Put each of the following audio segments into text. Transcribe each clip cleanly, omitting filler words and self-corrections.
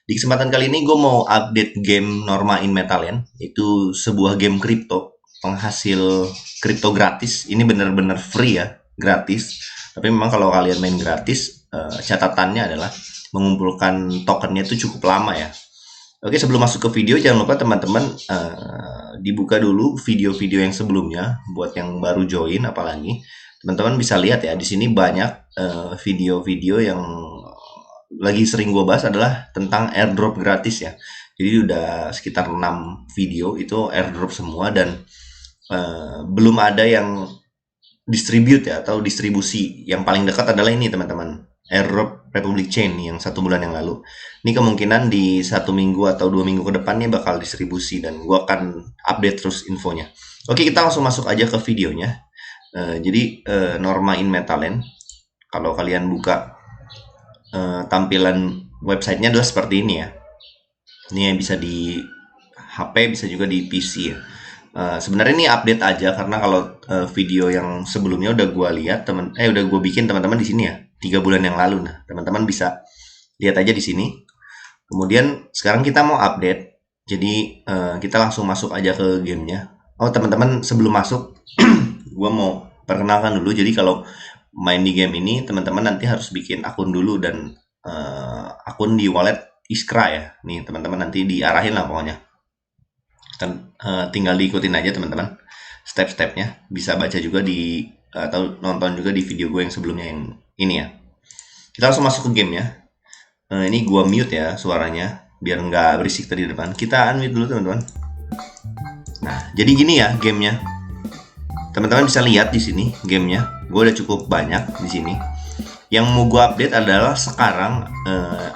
Di kesempatan kali ini gue mau update game Norma in Metallian. Itu sebuah game kripto, penghasil kripto gratis. Ini bener-bener free ya, gratis. Tapi memang kalau kalian main gratis, catatannya adalah mengumpulkan tokennya itu cukup lama ya. Oke, sebelum masuk ke video, jangan lupa teman-teman dibuka dulu video-video yang sebelumnya buat yang baru join. Apalagi teman-teman bisa lihat ya, di sini banyak video-video yang lagi sering gue bahas adalah tentang airdrop gratis ya. Jadi udah sekitar 6 video itu airdrop semua dan belum ada yang distribute ya atau distribusi. Yang paling dekat adalah ini teman-teman, airdrop Republic Chain yang 1 bulan yang lalu. Ini kemungkinan di 1 minggu atau 2 minggu ke depannya bakal distribusi dan gue akan update terus infonya. Oke, kita langsung masuk aja ke videonya. Jadi Norma in Metallian, kalau kalian buka tampilan websitenya adalah seperti ini ya. Ini yang bisa di HP, bisa juga di PC ya. Sebenarnya ini update aja karena kalau video yang sebelumnya udah gue lihat udah gue bikin teman-teman di sini ya 3 bulan yang lalu. Nah teman-teman bisa lihat aja di sini. Kemudian sekarang kita mau update, jadi kita langsung masuk aja ke gamenya. Oh teman-teman, sebelum masuk gue mau perkenalkan dulu. Jadi kalau main di game ini teman-teman nanti harus bikin akun dulu dan akun di wallet Iskra ya. Nih teman-teman nanti diarahin lah pokoknya. Tinggal diikutin aja teman-teman step-stepnya. Bisa baca juga di atau nonton juga di video gue yang sebelumnya yang ini ya. Kita langsung masuk ke game ya. Ini gue mute ya suaranya biar nggak berisik tadi di depan. Kita unmute dulu teman-teman. Nah jadi gini ya gamenya. Teman-teman bisa lihat di sini gamenya. Gue udah cukup banyak di sini. Yang mau gue update adalah sekarang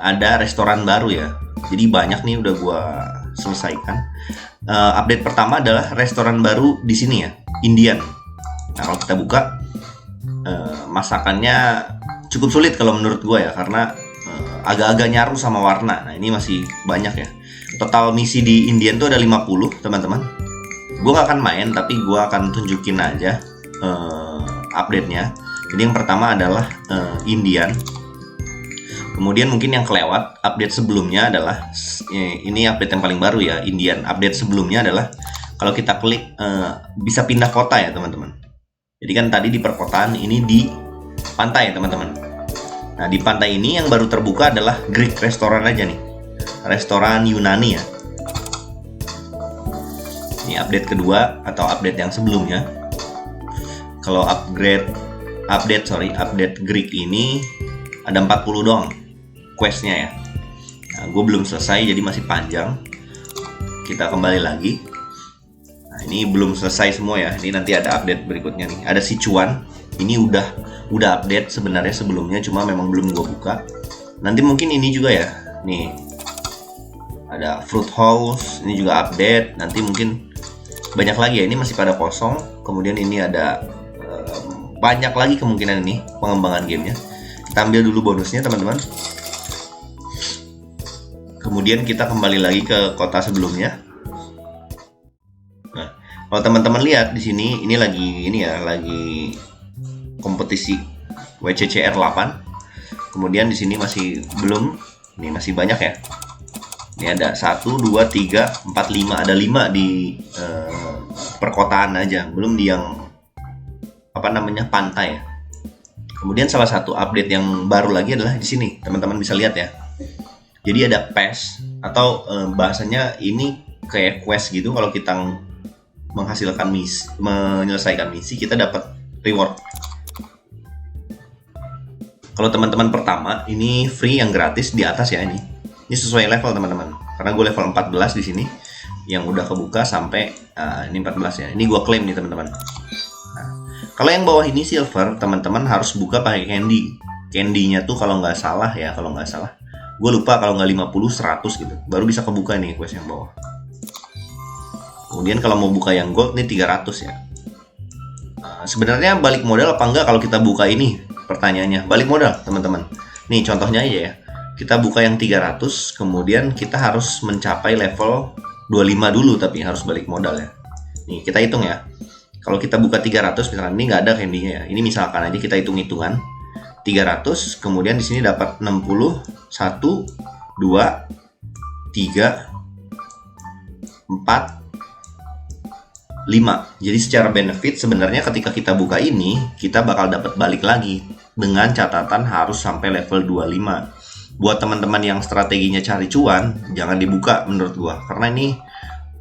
ada restoran baru ya. Jadi banyak nih udah gue selesaikan. Update pertama adalah restoran baru di sini ya, Indian. Nah kalau kita buka, masakannya cukup sulit kalau menurut gue ya, karena agak-agak nyaru sama warna. Nah ini masih banyak ya. Total misi di Indian tuh ada 50 teman-teman. Gue gak akan main, tapi gue akan tunjukin aja update-nya. Jadi yang pertama adalah Indian. Kemudian mungkin yang kelewat, update sebelumnya adalah ini update yang paling baru ya, Indian. Update sebelumnya adalah kalau kita klik bisa pindah kota ya teman-teman. Jadi kan tadi di perkotaan, ini di pantai ya teman-teman. Nah di pantai ini yang baru terbuka adalah Greek restoran aja nih, restoran Yunani ya. Ini update kedua atau update yang sebelumnya. Kalau update Greek ini ada 40 doang questnya ya. Nah, gue belum selesai jadi masih panjang. Kita kembali lagi. Nah, ini belum selesai semua ya. Ini nanti ada update berikutnya nih. Ada Sichuan. Ini udah update sebenarnya sebelumnya, cuma memang belum gue buka. Nanti mungkin ini juga ya. Nih. Ada Fruit House, ini juga update. Nanti mungkin banyak lagi ya. Ini masih pada kosong. Kemudian ini ada banyak lagi kemungkinan ini pengembangan gamenya. Kita ambil dulu bonusnya teman-teman. Kemudian kita kembali lagi ke kota sebelumnya. Nah, kalau teman-teman lihat di sini, ini lagi kompetisi WCCR 8. Kemudian di sini masih belum, ini masih banyak ya. Ini ada 1, 2, 3, 4, 5, ada 5 di perkotaan aja, belum di yang pantai ya. Kemudian salah satu update yang baru lagi adalah di sini, teman-teman bisa lihat ya. Jadi ada PES atau bahasanya ini kayak quest gitu. Kalau kita menghasilkan misi, menyelesaikan misi, kita dapat reward. Kalau teman-teman pertama, ini free yang gratis di atas ya ini. Ini sesuai level teman-teman. Karena gue level 14 di sini, yang udah kebuka sampai ini 14 ya. Ini gue klaim nih teman-teman. Nah, kalau yang bawah ini silver, teman-teman harus buka pakai candy. Candy-nya tuh kalau nggak salah, gue lupa, kalau nggak 50, 100 gitu, baru bisa kebuka nih quest yang bawah. Kemudian kalau mau buka yang gold nih 300 ya. Sebenarnya balik modal apa enggak kalau kita buka ini? Pertanyaannya, balik modal teman-teman. Nih contohnya aja ya. Kita buka yang 300, kemudian kita harus mencapai level 25 dulu, tapi harus balik modal ya. Nih kita hitung ya. Kalau kita buka 300, misalkan ini nggak ada candy-nya ya. Ini misalkan aja kita hitung-hitungan. 300, kemudian di sini dapat 60, 1, 2, 3, 4, 5. Jadi secara benefit sebenarnya ketika kita buka ini, kita bakal dapat balik lagi dengan catatan harus sampai level 25. Buat teman-teman yang strateginya cari cuan, jangan dibuka menurut gua, karena ini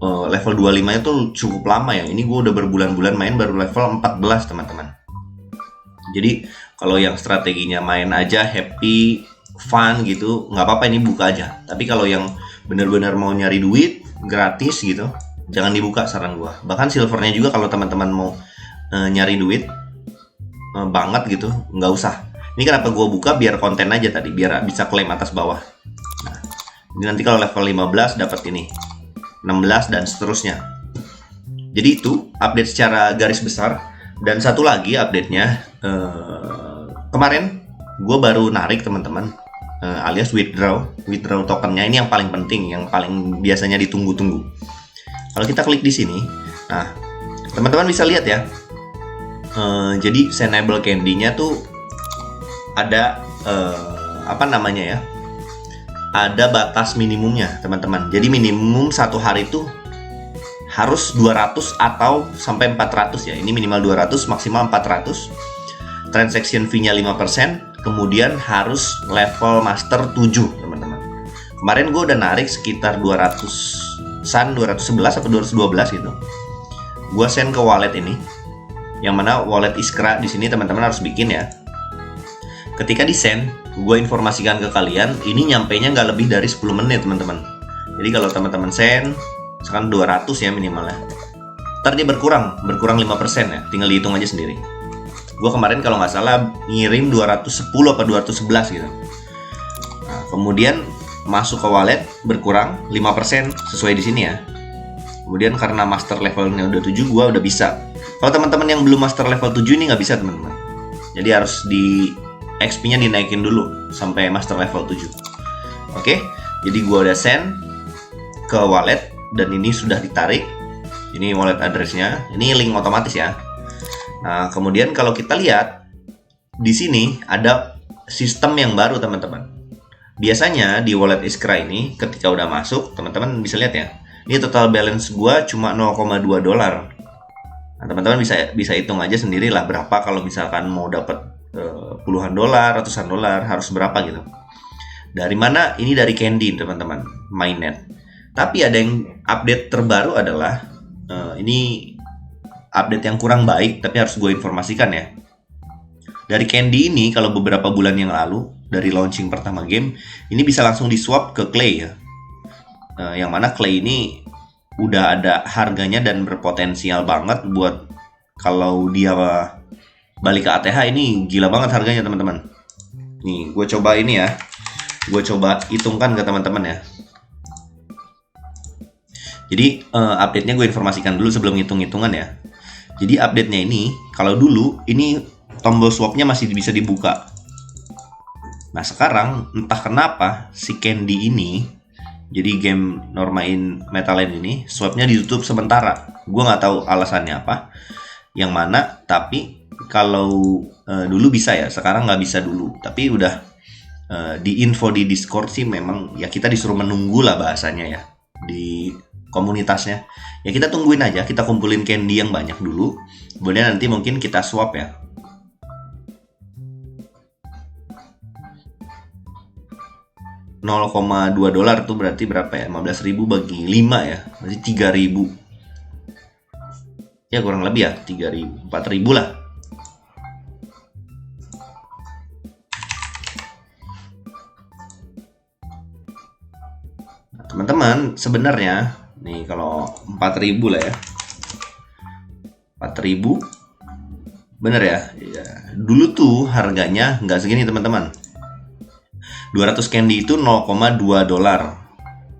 level 25 itu cukup lama ya. Ini gua udah berbulan-bulan main baru level 14, teman-teman. Jadi kalau yang strateginya main aja happy, fun gitu, nggak apa-apa ini buka aja. Tapi kalau yang benar-benar mau nyari duit gratis gitu, jangan dibuka saran gua. Bahkan silvernya juga kalau teman-teman mau nyari duit banget gitu, nggak usah. Ini kenapa gua buka biar konten aja tadi, biar bisa klaim atas bawah. Nah, ini nanti kalau level 15 dapat ini, 16 dan seterusnya. Jadi itu update secara garis besar. Dan satu lagi update-nya, kemarin gua baru narik teman-teman, alias withdraw tokennya. Ini yang paling penting, yang paling biasanya ditunggu-tunggu. Kalau kita klik di sini, nah teman-teman bisa lihat ya. Jadi Senable Candy-nya tuh ada apa namanya ya? Ada batas minimumnya, teman-teman. Jadi minimum satu hari itu harus 200 atau sampai 400 ya. Ini minimal 200, maksimal 400. Transaction fee-nya 5%, kemudian harus level master 7, teman-teman. Kemarin gue udah narik sekitar 211 atau 212 gitu. Gue send ke wallet ini, yang mana wallet Iskra di sini teman-teman harus bikin ya. Ketika di send, gue informasikan ke kalian, ini nyampainya nggak lebih dari 10 menit teman-teman. Jadi kalau teman-teman send, misalkan 200 ya minimalnya, ntar dia berkurang 5% ya, tinggal dihitung aja sendiri. Gue kemarin kalau nggak salah ngirim 210 atau 211 gitu. Nah, kemudian masuk ke wallet berkurang 5% sesuai di sini ya. Kemudian karena master levelnya udah 7, gue udah bisa. Kalau teman-teman yang belum master level 7 ini nggak bisa teman-teman. Jadi harus di XP-nya dinaikin dulu sampai master level 7. Oke, jadi gue udah send ke wallet dan ini sudah ditarik. Ini wallet address-nya. Ini link otomatis ya. Nah, kemudian kalau kita lihat di sini ada sistem yang baru teman-teman. Biasanya di wallet Iskra ini ketika udah masuk, teman-teman bisa lihat ya. Ini total balance gua cuma 0,2 dolar. Nah, teman-teman bisa hitung aja sendiri lah berapa kalau misalkan mau dapat puluhan dolar, ratusan dolar, harus berapa gitu. Dari mana? Ini dari Candy, teman-teman, mainnet. Tapi ada yang update terbaru adalah ini update yang kurang baik, tapi harus gue informasikan ya. Dari Candy ini, kalau beberapa bulan yang lalu, dari launching pertama game, ini bisa langsung di swap ke Clay ya. Yang mana Clay ini udah ada harganya dan berpotensial banget buat kalau dia balik ke ATH, ini gila banget harganya teman-teman. Nih, gue coba ini ya. Gue coba hitungkan ke teman-teman ya. Jadi update-nya gue informasikan dulu sebelum hitung-hitungan ya. Jadi update-nya ini, kalau dulu ini tombol swap-nya masih bisa dibuka. Nah sekarang entah kenapa si Candy ini, jadi game Normain Metaland ini, swap-nya ditutup sementara. Gue nggak tahu alasannya apa, yang mana. Tapi kalau dulu bisa ya, sekarang nggak bisa dulu. Tapi udah di info di Discord sih memang ya kita disuruh menunggu lah bahasanya ya di komunitasnya. Ya kita tungguin aja, kita kumpulin candy yang banyak dulu, kemudian nanti mungkin kita swap ya. $0,2 tuh berarti berapa ya? 15.000 bagi 5 ya, berarti 3.000 ya, kurang lebih ya 3.000, 4.000 lah. Nah, teman-teman sebenarnya nih kalau 4.000 lah ya, 4.000 bener ya? Ya dulu tuh harganya nggak segini teman-teman. 200 candy itu $0,2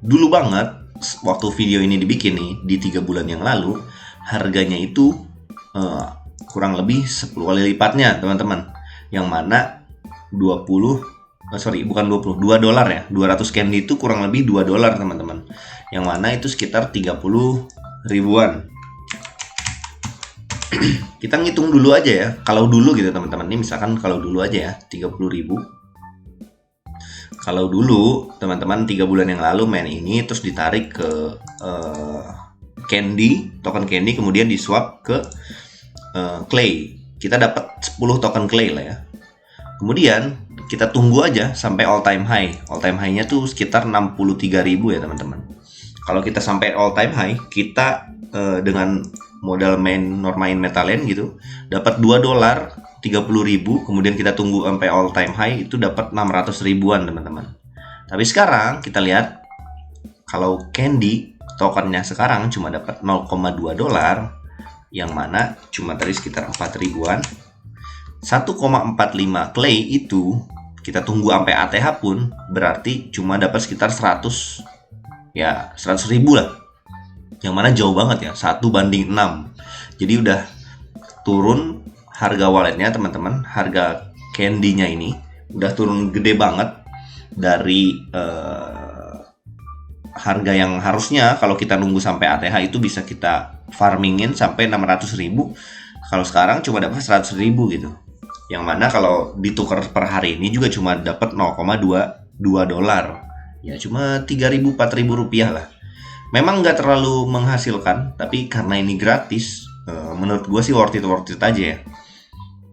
dulu banget. Waktu video ini dibikin nih di 3 bulan yang lalu, harganya itu kurang lebih 10 kali lipatnya teman-teman. Yang mana 2 dolar ya. 200 candy itu kurang lebih $2 teman-teman. Yang mana itu sekitar 30 ribuan. Kita ngitung dulu aja ya. Kalau dulu gitu teman-teman, ini misalkan kalau dulu aja ya 30.000 Kalau dulu teman-teman 3 bulan yang lalu main ini terus ditarik ke token candy, kemudian di swap ke clay, kita dapat 10 token clay lah ya. Kemudian kita tunggu aja sampai all time high. All time high-nya tuh sekitar 63.000 ya teman-teman. Kalau kita sampai all time high, kita dengan modal main Norma in Metalland gitu dapat $2 30.000, kemudian kita tunggu sampai all time high itu dapat 600 ribuan teman-teman. Tapi sekarang kita lihat kalau candy tokennya sekarang cuma dapat $0,2, yang mana cuma tadi sekitar 4 ribuan. 1,45 clay itu kita tunggu sampai ATH pun berarti cuma dapat sekitar 100 ribu lah, yang mana jauh banget ya, 1:6. Jadi udah turun harga walletnya teman-teman, harga candy-nya ini udah turun gede banget dari harga yang harusnya kalau kita nunggu sampai ATH itu bisa kita farmingin sampai 600 ribu. Kalau sekarang cuma dapat 100 ribu gitu, yang mana kalau ditukar per hari ini juga cuma dapat $0,22, ya cuma 3.000 4.000 rupiah lah. Memang nggak terlalu menghasilkan, tapi karena ini gratis, menurut gue sih worth it aja ya.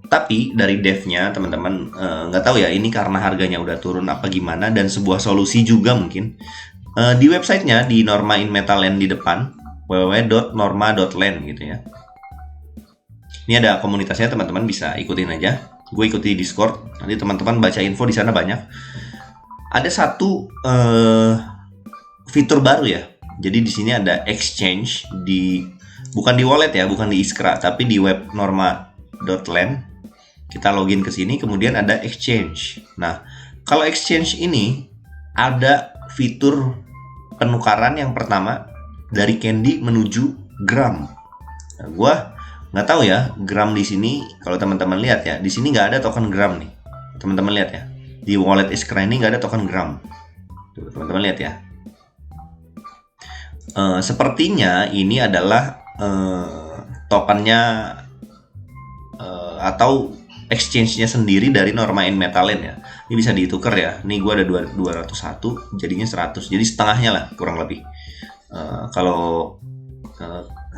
Tapi dari devnya teman-teman, nggak tahu ya ini karena harganya udah turun apa gimana, dan sebuah solusi juga mungkin. Di websitenya di Norma in Metalland di depan www.norma.land gitu ya. Ini ada komunitasnya, teman-teman bisa ikutin aja. Gue ikuti Discord, nanti teman-teman baca info di sana banyak. Ada satu fitur baru ya. Jadi di sini ada exchange bukan di wallet ya, bukan di Iskra, tapi di web norma.land. Kita login ke sini, kemudian ada exchange. Nah, kalau exchange ini ada fitur penukaran yang pertama dari candy menuju gram. Nah, gue nggak tahu ya gram di sini. Kalau teman-teman lihat ya, di sini nggak ada token gram nih. Teman-teman lihat ya, di wallet Iskra ini nggak ada token gram. Tuh, teman-teman lihat ya. Sepertinya ini adalah tokennya atau exchange-nya sendiri dari Norma in Metalland ya. Ini bisa ditukar ya. Ini gue ada 201, jadinya 100. Jadi setengahnya lah kurang lebih. Kalau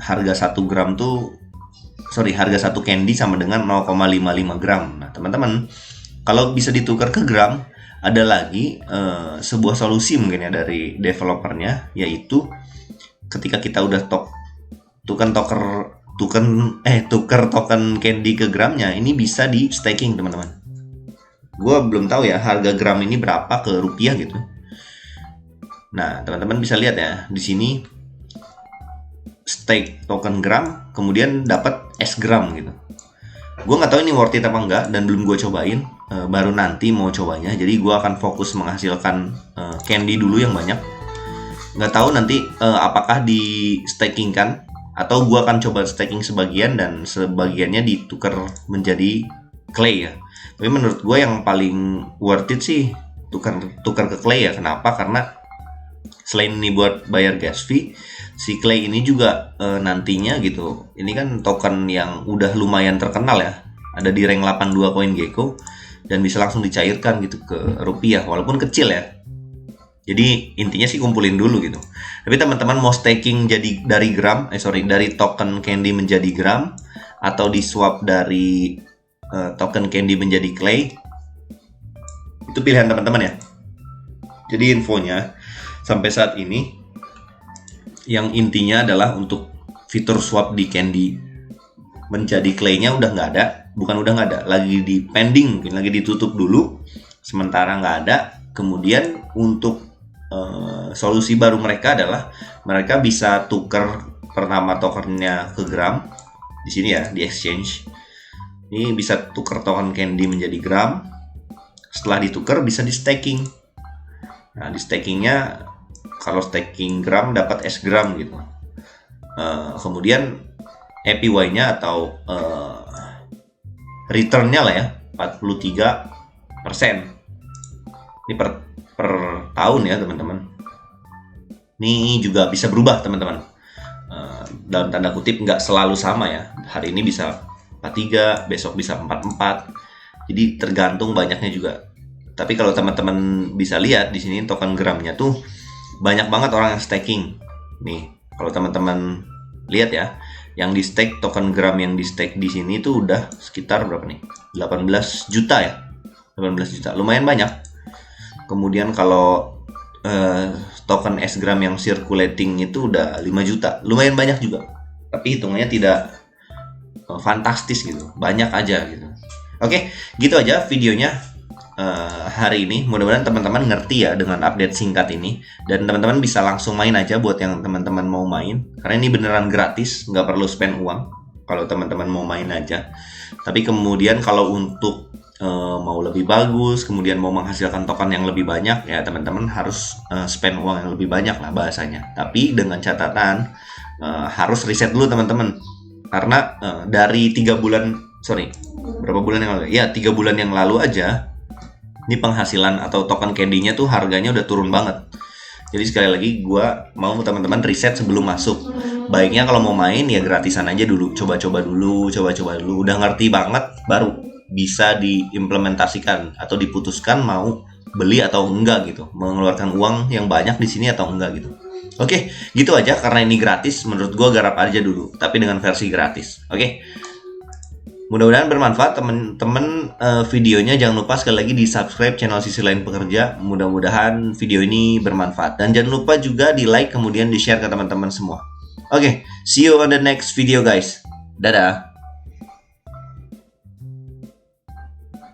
harga 1 gram tuh harga 1 candy sama dengan 0,55 gram. Nah, teman-teman, kalau bisa ditukar ke gram, ada lagi sebuah solusi mungkin ya dari developernya, yaitu ketika kita udah tukar token candy ke gramnya, ini bisa di staking teman-teman. Gue belum tahu ya harga gram ini berapa ke rupiah gitu. Nah, teman-teman bisa lihat ya di sini stake token gram, kemudian dapat S gram gitu. Gue nggak tahu ini worth it apa enggak, dan belum gue cobain. Baru nanti mau cobanya. Jadi gue akan fokus menghasilkan candy dulu yang banyak. Nggak tahu nanti apakah di staking kan, atau gue akan coba staking sebagian dan sebagiannya ditukar menjadi clay ya. Tapi menurut gue yang paling worth it sih tukar ke clay ya. Kenapa? Karena selain ini buat bayar gas fee, si clay ini juga nantinya gitu, ini kan token yang udah lumayan terkenal ya, ada di rank 82 CoinGecko dan bisa langsung dicairkan gitu ke rupiah walaupun kecil ya. Jadi intinya sih kumpulin dulu gitu. Tapi teman-teman mau staking jadi dari token candy menjadi gram, atau di swap dari token candy menjadi clay, itu pilihan teman-teman ya. Jadi infonya sampai saat ini yang intinya adalah untuk fitur swap di candy menjadi clay-nya udah nggak ada. Bukan udah nggak ada, lagi di pending, mungkin lagi ditutup dulu sementara nggak ada. Kemudian untuk solusi baru mereka adalah mereka bisa tukar pertama tokennya ke gram di sini ya, di exchange. Ini bisa tukar token candy menjadi gram. Setelah ditukar bisa di staking. Nah, di stakingnya kalau staking gram dapat S gram gitu. Kemudian APY-nya atau return-nya lah ya 43%. Ini per tahun ya teman-teman. Ini juga bisa berubah teman-teman. Dalam tanda kutip nggak selalu sama ya. Hari ini bisa 43, besok bisa 44. Jadi tergantung banyaknya juga Tapi kalau teman-teman bisa lihat di sini token gramnya tuh banyak banget orang yang staking. Nih, kalau teman-teman lihat ya, yang di stake token gram yang di stake di sini tuh udah sekitar berapa nih? 18 juta ya. 18 juta. Lumayan banyak. Kemudian kalau token S gram yang circulating itu udah 5 juta. Lumayan banyak juga. Tapi hitungannya tidak fantastis gitu. Banyak aja gitu. Oke, gitu aja videonya hari ini. Mudah-mudahan teman-teman ngerti ya dengan update singkat ini, dan teman-teman bisa langsung main aja buat yang teman-teman mau main, karena ini beneran gratis, nggak perlu spend uang kalau teman-teman mau main aja. Tapi kemudian kalau untuk mau lebih bagus, kemudian mau menghasilkan token yang lebih banyak, ya teman-teman harus spend uang yang lebih banyak lah bahasanya. Tapi dengan catatan harus riset dulu teman-teman, karena dari 3 bulan, berapa bulan yang lalu? Ya 3 bulan yang lalu aja, ini penghasilan atau token candy-nya tuh harganya udah turun banget. Jadi sekali lagi gue mau teman-teman riset sebelum masuk. Baiknya kalau mau main ya gratisan aja dulu, coba-coba dulu. Udah ngerti banget baru bisa diimplementasikan atau diputuskan mau beli atau enggak gitu, mengeluarkan uang yang banyak di sini atau enggak gitu. Oke, gitu aja, karena ini gratis. Menurut gue garap aja dulu, tapi dengan versi gratis. Oke. Mudah-mudahan bermanfaat teman-teman. Videonya jangan lupa sekali lagi di subscribe channel Sisi Lain Pekerja. Mudah-mudahan video ini bermanfaat, dan jangan lupa juga di like kemudian di share ke teman-teman semua. Oke, see you on the next video guys. Dadah.